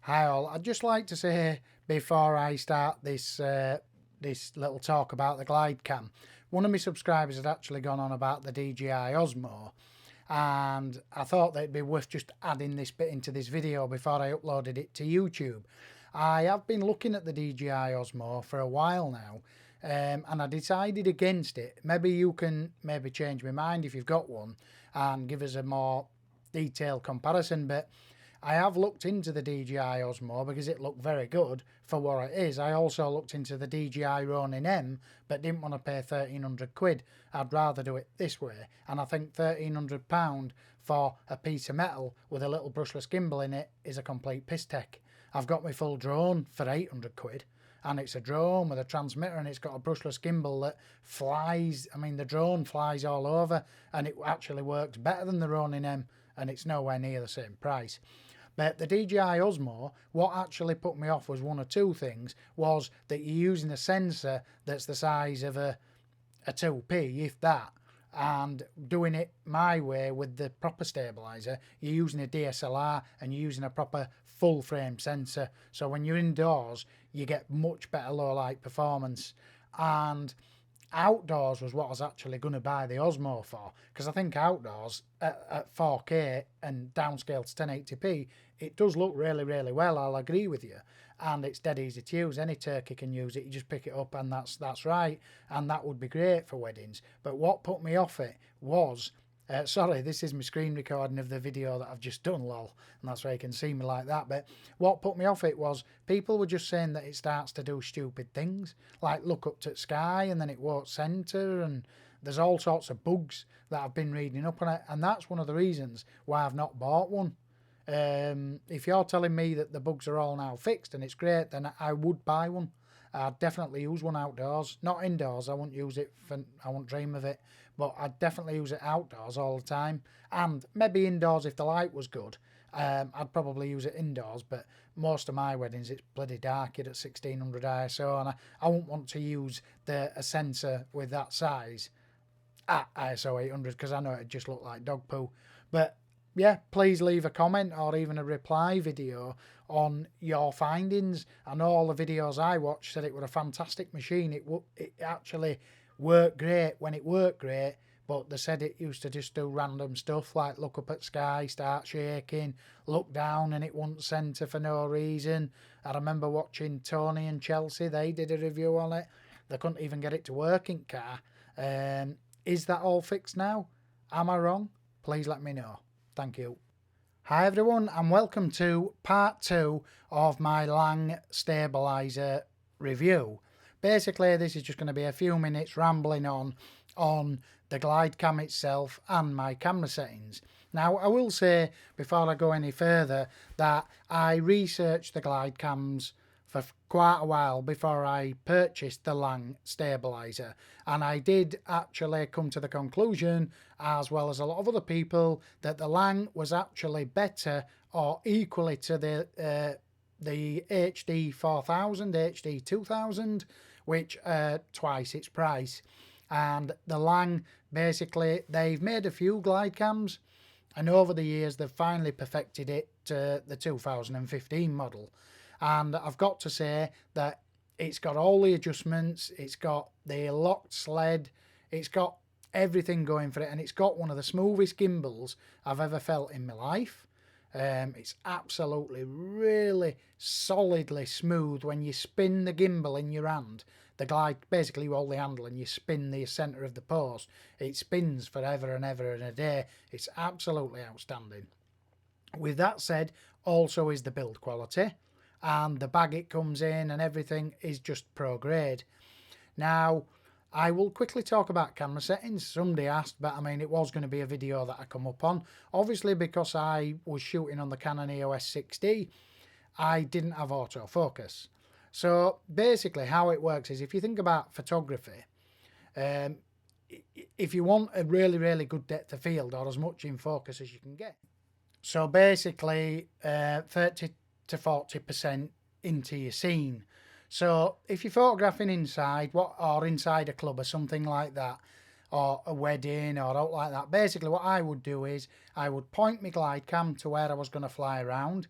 Hi all, I'd just like to say before I start this little talk about the glide cam, one of my subscribers had actually gone on about the DJI Osmo, and I thought that it'd be worth just adding this bit into this video before I uploaded it to YouTube. I have been looking at the DJI Osmo for a while now, and I decided against it. Maybe you can change my mind if you've got one and give us a more detailed comparison, but I have looked into the DJI Osmo because it looked very good for what it is. I also looked into the DJI Ronin M, but didn't want to pay 1,300 quid. I'd rather do it this way. And I think £1,300 for a piece of metal with a little brushless gimbal in it is a complete piss take. I've got my full drone for 800 quid. And it's a drone with a transmitter and it's got a brushless gimbal that flies. I mean, the drone flies all over and it actually works better than the Ronin M, and it's nowhere near the same price. But the DJI Osmo, what actually put me off was one or two things. Was that you're using a sensor that's the size of a 2p, if that, and doing it my way with the proper stabilizer. You're using a DSLR and you're using a proper full frame sensor. So when you're indoors, you get much better low light performance. And outdoors was what I was actually going to buy the Osmo for, because I think outdoors at 4K and downscale to 1080p, it does look really well. I'll agree with you, and it's dead easy to use. Any turkey can use it. You just pick it up and that's right, and that would be great for weddings. But what put me off it was sorry, this is my screen recording of the video that I've just done, lol, and that's why you can see me like that. But what put me off it was people were just saying that it starts to do stupid things, like look up to the sky and then it won't centre, and there's all sorts of bugs that I've been reading up on it, and that's one of the reasons why I've not bought one. If you're telling me that the bugs are all now fixed and it's great, then I would buy one. I'd definitely use one outdoors, not indoors. I wouldn't use it I wouldn't dream of it, but I'd definitely use it outdoors all the time, and maybe indoors if the light was good. I'd probably use it indoors, but most of my weddings it's bloody dark at 1600 ISO, and I wouldn't want to use a sensor with that size at ISO 800 because I know it'd just look like dog poo. But yeah, please leave a comment or even a reply video on your findings. I know all the videos I watched said it was a fantastic machine. It actually worked great when it worked great, but they said it used to just do random stuff like look up at sky, start shaking, look down and it wouldn't centre for no reason. I remember watching Tony and Chelsea, they did a review on it. They couldn't even get it to work in car. Is that all fixed now? Am I wrong? Please let me know. Thank you. Hi everyone, and welcome to part 2 of my Laing stabilizer review. Basically, this is just going to be a few minutes rambling on the glide cam itself and my camera settings. Now, I will say before I go any further that I researched the glide cams for quite a while before I purchased the Laing stabilizer, and I did actually come to the conclusion, as well as a lot of other people, that the Laing was actually better or equally to the HD 4000, HD 2000, which are twice its price. And the Laing, basically, they've made a few glide cams, and over the years they've finally perfected it to the 2015 model. And I've got to say that it's got all the adjustments, it's got the locked sled, it's got everything going for it, and it's got one of the smoothest gimbals I've ever felt in my life. It's absolutely really solidly smooth when you spin the gimbal in your hand. The glide, basically you hold the handle and you spin the centre of the post. It spins forever and ever and a day. It's absolutely outstanding. With that said, also is the build quality, and the bag it comes in and everything is just pro grade. Now, I will quickly talk about camera settings. Somebody asked, but I mean, it was going to be a video that I come up on. Obviously, because I was shooting on the Canon EOS 6D, I didn't have autofocus. So basically how it works is, if you think about photography, if you want a really good depth of field or as much in focus as you can get, so basically 30 to 40% into your scene. So if you're photographing inside or inside a club or something like that, or a wedding or out like that, basically what I would do is I would point my glide cam to where I was going to fly around,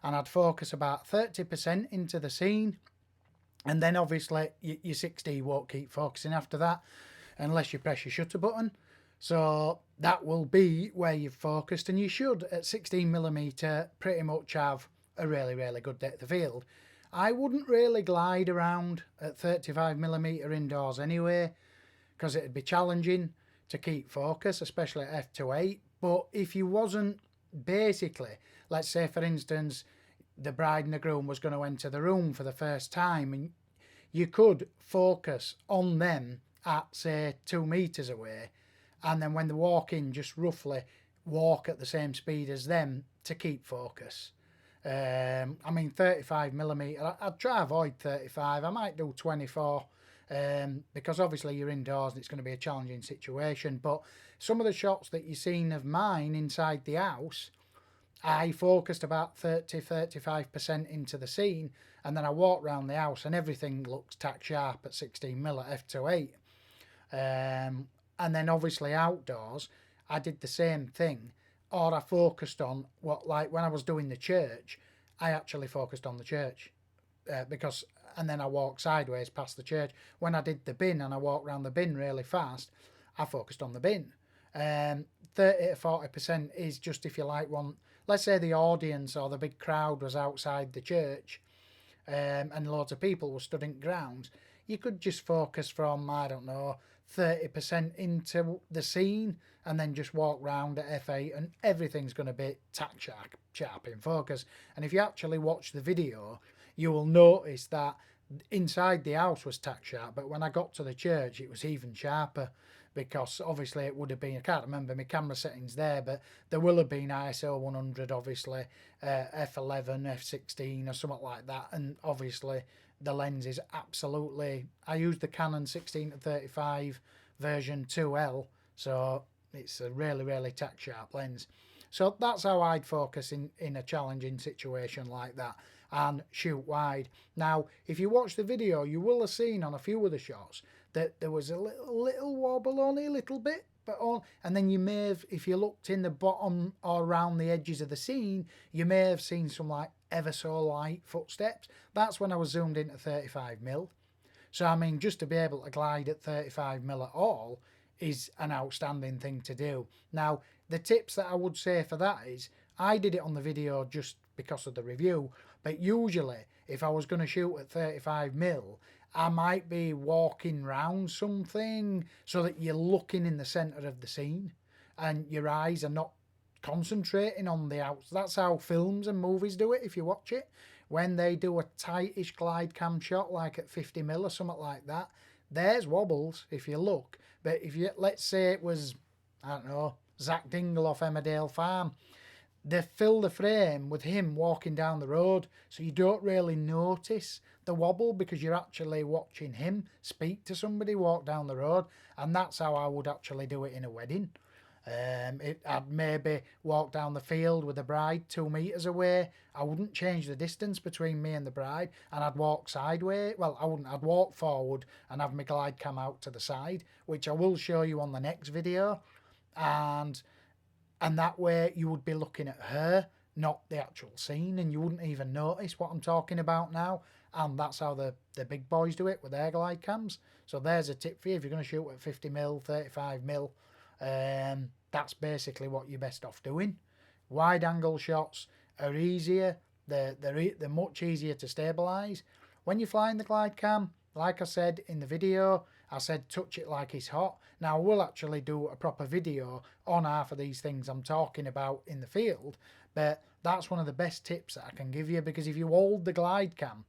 and I'd focus about 30% into the scene, and then obviously your 6D won't keep focusing after that unless you press your shutter button. So that will be where you've focused, and you should at 16mm pretty much have a really good depth of field. I wouldn't really glide around at 35mm indoors anyway, because it'd be challenging to keep focus, especially at f2.8. But if you wasn't, basically, let's say for instance the bride and the groom was going to enter the room for the first time, and you could focus on them at say 2 meters away, and then when they walk in, just roughly walk at the same speed as them to keep focus. I mean 35mm, I'd try avoid 35. I might do 24, because obviously you're indoors and it's going to be a challenging situation. But some of the shots that you've seen of mine inside the house, I focused about 30-35% into the scene, and then I walked around the house and everything looks tack sharp at 16mm f2.8. And then obviously outdoors, I did the same thing, or I focused on what, like when I was doing the church, I actually focused on the church, because, and then I walked sideways past the church. When I did the bin and I walked around the bin really fast, I focused on the bin. 30 to 40% is just if you like one, let's say the audience or the big crowd was outside the church, and loads of people were stood in grounds, you could just focus from, I don't know, 30% into the scene and then just walk round at f8 and everything's going to be tack sharp in focus. And if you actually watch the video, you will notice that inside the house was tack sharp, but when I got to the church it was even sharper, because obviously it would have been, I can't remember my camera settings there, but there will have been ISO 100 obviously, f11, f16 or something like that, and obviously the lens is absolutely, I use the Canon 16-35 version 2L, so it's a really tack sharp lens. So that's how I'd focus in a challenging situation like that, and shoot wide. Now if you watch the video, you will have seen on a few of the shots that there was a little wobble, only a little bit, but all, and then you may have, if you looked in the bottom or around the edges of the scene, you may have seen some like ever so light footsteps. That's when I was zoomed into 35mm. So I mean, just to be able to glide at 35mm at all is an outstanding thing to do. Now the tips that I would say for that is, I did it on the video just because of the review, but usually if I was going to shoot at 35mm, I might be walking round something so that you're looking in the centre of the scene and your eyes are not concentrating on the outs. That's how films and movies do it if you watch it. When they do a tightish glide cam shot like at 50mm or something like that, there's wobbles if you look. But if you, let's say it was, I don't know, Zach Dingle off Emmerdale Farm, they fill the frame with him walking down the road, so you don't really notice the wobble because you're actually watching him speak to somebody walk down the road. And that's how I would actually do it in a wedding. I'd maybe walk down the field with the bride 2 meters away. I wouldn't change the distance between me and the bride, and I'd walk sideways. Well, I wouldn't, I'd walk forward and have my glide cam out to the side, which I will show you on the next video. And that way you would be looking at her, not the actual scene, and you wouldn't even notice what I'm talking about now. And that's how the big boys do it with their glide cams. So there's a tip for you if you're going to shoot at 50mm, 35mm. That's basically what you're best off doing. Wide angle shots are easier. They're much easier to stabilise. When you're flying the glide cam, like I said in the video, I said touch it like it's hot. Now we'll actually do a proper video on half of these things I'm talking about in the field, but that's one of the best tips that I can give you, because if you hold the glide cam,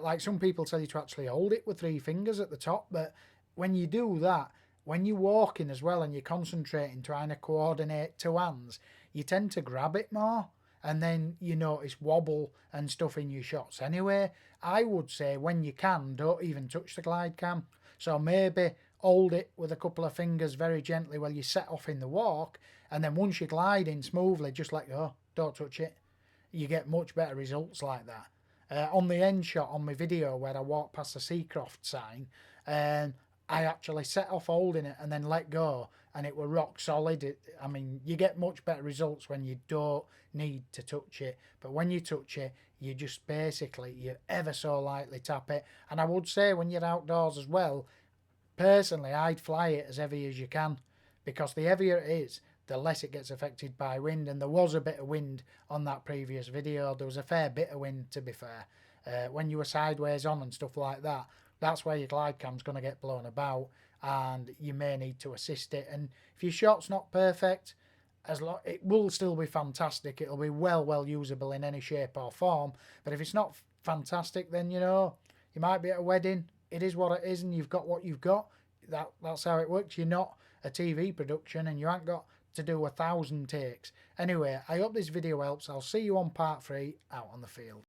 like some people tell you to actually hold it with 3 fingers at the top, but when you do that, when you're walking as well and you're concentrating, trying to coordinate 2 hands, you tend to grab it more, and then you notice wobble and stuff in your shots anyway. I would say when you can, don't even touch the glide cam. So maybe hold it with a couple of fingers very gently while you set off in the walk, and then once you're gliding smoothly, just let go, don't touch it. You get much better results like that. On the end shot on my video where I walk past the Seacroft sign, I actually set off holding it and then let go, and it were rock solid. I mean, you get much better results when you don't need to touch it, but when you touch it, you just basically, you ever so lightly tap it. And I would say when you're outdoors as well, personally, I'd fly it as heavy as you can, because the heavier it is, the less it gets affected by wind. And there was a bit of wind on that previous video. There was a fair bit of wind, to be fair. When you were sideways on and stuff like that, that's where your glide cam's going to get blown about, and you may need to assist it. And if your shot's not perfect, it will still be fantastic. It'll be well usable in any shape or form. But if it's not fantastic, then you might be at a wedding. It is what it is, and you've got what you've got. That's how it works. You're not a TV production, and you ain't got to do 1,000 takes. Anyway, I hope this video helps. I'll see you on part 3 out on the field.